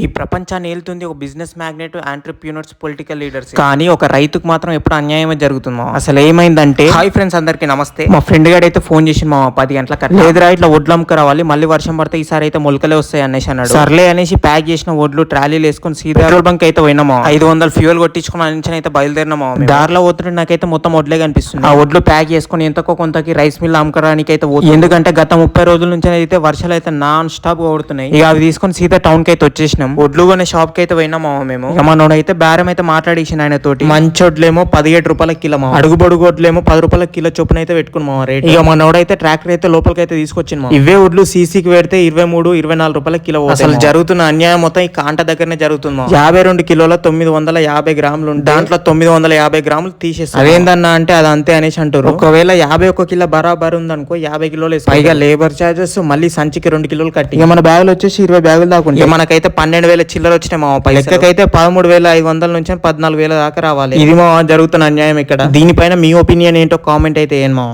ఈ ప్రపంచాన్ని ఏలుతుంది ఒక business magnate, entrepreneurs, political leaders. కానీ ఒక రైతుకు మాత్రం ఎప్పుడు అన్యాయమే జరుగుతుంది. అసలు ఏమైందంటే, హాయ్ ఫ్రెండ్స్ అందరికీ నమస్తే. మా ఫ్రెండ్ గారు అయితే ఫోన్ చేసి 10 గంటలకు లేదురా ఇట్లా వడ్లు అమ్ముకు రావాలి, మళ్ళీ వర్షం పడితే ఈసారి అయితే మొలకలే వస్తాయి అనేసి అన్నాడు. సర్లే అనేసి ప్యాక్ చేసిన వడ్లు ట్రాలీలు వేసుకొని సీదా పెట్రోల్ బంక్ అయితే పోయినామా. 500 ఫ్యూయల్ కొట్టించుకుని నుంచి అయితే బయలుదేరినామా. దారిలో పోతుంటే నాకైతే మొత్తం వడ్లే కనిపిస్తుంది. ఆ వడ్లు ప్యాక్ చేసుకుని ఎంతకో కొంతకి రైస్ మిల్ అమ్ముకోవడానికి అయితే పోతుంది. ఎందుకంటే గత 30 రోజుల నుంచి అయితే వర్షాలు అయితే నాన్ స్టాప్ కొడుతున్నాయి. ఇక అవి తీసుకొని సీదా టౌన్ కి అయితే వచ్చేసినాం. వడ్లు కొనే షాప్ కి అయితే పోయినామా మేము. మనోడైతే బేరం అయితే మాట్లాడేసిన ఆయన తోటి. మంచి వడ్లేమో 17 రూపాయల కిలో, అడుగుబడుగు వడ్లేమో 10 రూపాయల కిలో చొప్పున అయితే పెట్టుకున్నాం రేట్. ఇక మనోడైతే ట్రాక్టర్ అయితే లోపలికి అయితే తీసుకొచ్చింది. ఇవే వడ్లు సీసీకి పెడితే 23-24 రూపాయల కిలో. అసలు జరుగుతున్న అన్యాయం మొత్తం ఈ కాంట దగ్గరనే జరుగుతుంది. 52 కిలోల 950 గ్రాములు ఉంటాయి. దాంట్లో 950 గ్రాములు తీసేస్తారు. అదేందన్నా అంటే అది అంతే అనేసి అంటారు. ఒకవేళ 51 కిలో బరాబర్ ఉందనుకో 50 కిలోలు పైగా లేబర్ చార్జెస్, మళ్ళీ సంచికి 2 కిలోలు కట్టి. ఇక మన బ్యాగులు వచ్చేసి 20 బ్యాగులు దాకా. ఇక మనకైతే 12,000 చిల్లర వచ్చినాయి మా లెక్కకైతే 13,500 నుంచి 14,000 దాకా రావాలి. ఇది మా జరుగుతున్న అన్యాయం ఇక్కడ. దీనిపైన మీ ఒపీనియన్ ఏంటో కామెంట్ అయితే ఏమో.